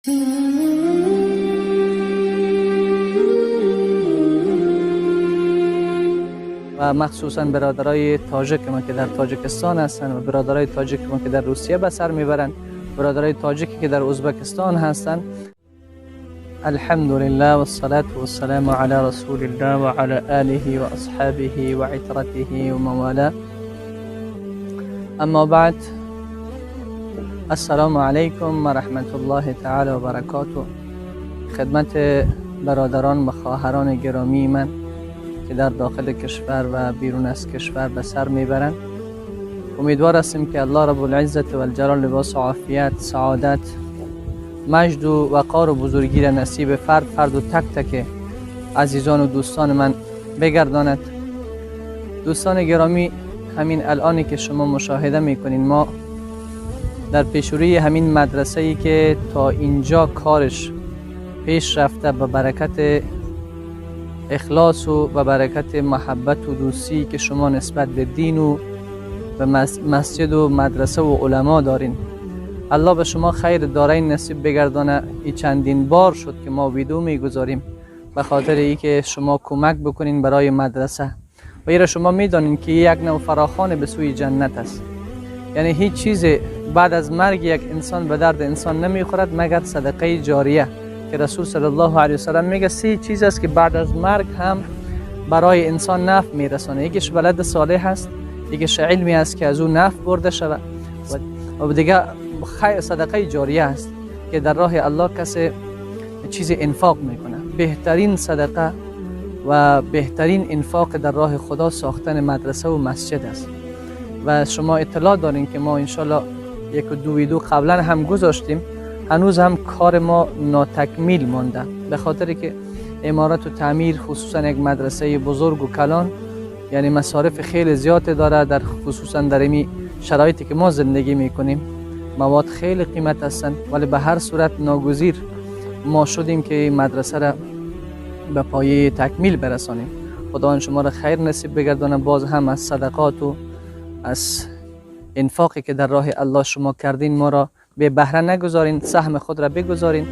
و مخصوصا برادرای تاجیک ما که در تاجیکستان هستند و برادرای تاجیک ما که در روسیه به سر میبرند، برادرای تاجیکی که در ازبکستان هستند. الحمدلله و الصلاة و السلام علی رسول الله و علی آله و اصحابه و عترته و مواله. اما بعد، السلام علیکم و رحمت الله تعالی و برکاته. خدمت برادران و خواهران گرامی من که در داخل کشور و بیرون از کشور به سر میبرند، امیدوار هستیم که الله رب العزت و الجلال لباس عافیت، سعادت، مجد و وقار و بزرگی را نصیب فرد و تک تک عزیزان و دوستان من بگرداند. دوستان گرامی، همین الانی که شما مشاهده میکنین، ما در پیشروی همین مدرسه ای که تا اینجا کارش پیش رفته به برکت اخلاص و به برکت محبت و دوستی که شما نسبت به دین و به مسجد و مدرسه و علما دارین، الله به شما خیر دارین نصیب بگردانه. این چندین بار شد که ما ویدیو میگذاریم به خاطر ای که شما کمک بکنین برای مدرسه و ایره شما میدانین که یک نوع فراخوان به سوی جنت است. یعنی هیچ چیز بعد از مرگ یک انسان به درد انسان نمیخورد مگر صدقه جاریه که رسول صلی الله علیه و سلم میگه 3 چیز است که بعد از مرگ هم برای انسان نفع میرسانه. یکیش ولد صالح است، یکیش علمی است که از او نفع برده شود و دیگه صدقه جاریه است که در راه الله کسی چیز انفاق میکنه. بهترین صدقه و بهترین انفاق در راه خدا ساختن مدرسه و مسجد است. و شما اطلاع دارین که ما انشالله 1-2 ویدیو قبلا هم گذاشتیم، هنوز هم کار ما ناتکمیل مانده به خاطر که عمارت و تعمیر خصوصا یک مدرسه بزرگ و کلان یعنی مصارف خیلی زیاد داره، در خصوصا در این شرایطی که ما زندگی میکنیم مواد خیلی قیمت هستند، ولی به هر صورت ناگزیر ما شدیم که مدرسه را به پایه تکمیل برسانیم. خدا شما را خیر نصیب بگردانه. باز هم از صدقات و از انفاقی که در راه الله شما کردین ما را به بهره نگذارین، سهم خود را بگذارین.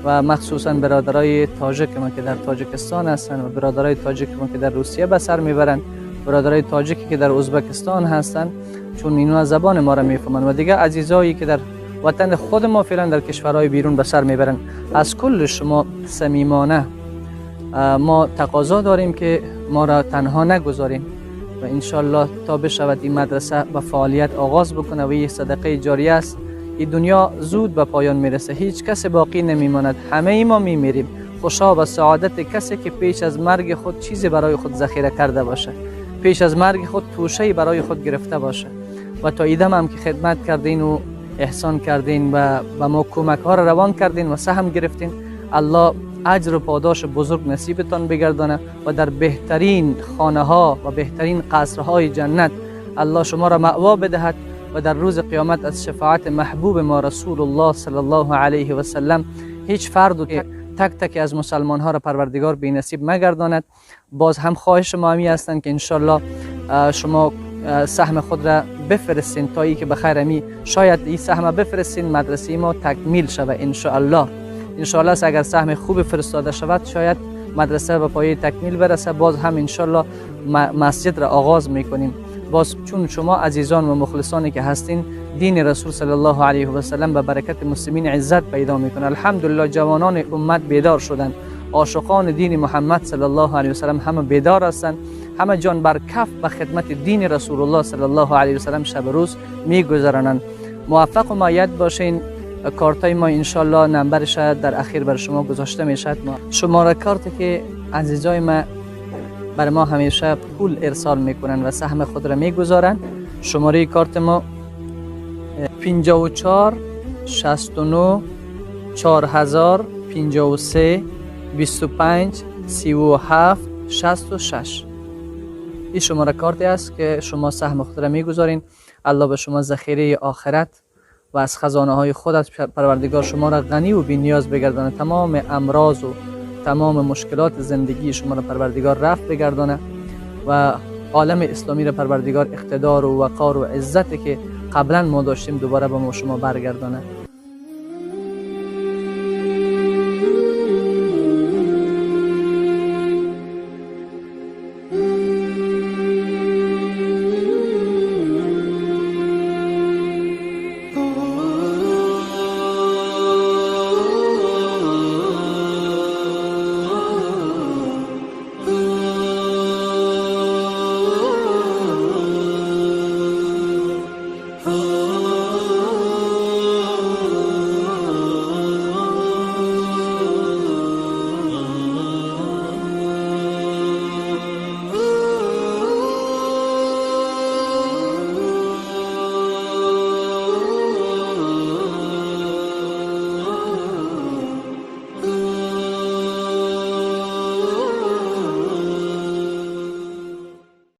و مخصوصا برادرای تاجیک ما که در تاجیکستان هستند و برادرای تاجیک ما که در روسیه به سر میبرند، برادرای تاجیکی که در ازبکستان هستند، چون اینا زبان ما را میفهمند و دیگه عزیزایی که در وطن خود ما فعلا در کشورهای بیرون به سر میبرند، از کل شما صمیمانه ما تقاضا داریم که ما را تنها نگذارین و انشالله تا بشود این مدرسه به فعالیت آغاز بکنه و این صدقه جاریه است. این دنیا زود به پایان میرسه، هیچ کس باقی نمیماند، همه ما میمیریم. خوشا و سعادت کسی که پیش از مرگ خود چیزی برای خود ذخیره کرده باشه، پیش از مرگ خود توشه‌ای برای خود گرفته باشه و تا ایدم هم که خدمت کردین و احسان کردین و ما کمک ها را روان کردین و سهم گرفتین، الله اجر و پاداش بزرگ نصیبتان بگردانه و در بهترین خانه ها و بهترین قصرهای جنت الله شما را مأوا بدهد و در روز قیامت از شفاعت محبوب ما رسول الله صلی الله علیه و سلم هیچ فرد که تک تک از مسلمان ها را پروردگار بی نصیب مگرداند. باز هم خواهش ما همی هستند که انشالله شما سهم خود را بفرستین تا ای که بخیر همی شاید این سهم بفرستین مدرسه ما تکمیل شود انشالله. انشالله اگر سهم خوب فرستاده شود شاید مدرسه به پایه تکمیل برسه. باز هم انشالله مسجد را آغاز میکنیم. باز چون شما عزیزان و مخلصانی که هستین، دین رسول صلی الله علیه و سلم به برکت مسلمین عزت پیدا میکنه. الحمدلله جوانان امت بیدار شدند، عاشقان دین محمد صلی الله علیه و سلم همه بیدار هستند، همه جان بر کف به خدمت دین رسول الله صلی الله علیه و سلم شب و روز میگذرانند. موفق و مؤید باشین. کارتای ما انشالله نمبرش در اخیر بر شما گذاشته میشد. شماره کارت که عزیزای ما بر ما همیشه پول ارسال میکنن و سهم خود را میگذارن، شماره کارت ما 54 69 4000 53 25 37 66. این شماره کارتی است که شما سهم خود را میگذارین. الله به شما ذخیره آخرت و از خزانه های خودت پروردگار شما را غنی و بی نیاز بگردانه. تمام امراض و تمام مشکلات زندگی شما را پروردگار رفع بگردانه و عالم اسلامی را پروردگار اقتدار و وقار و عزتی که قبلا ما داشتیم دوباره به ما شما برگردانه.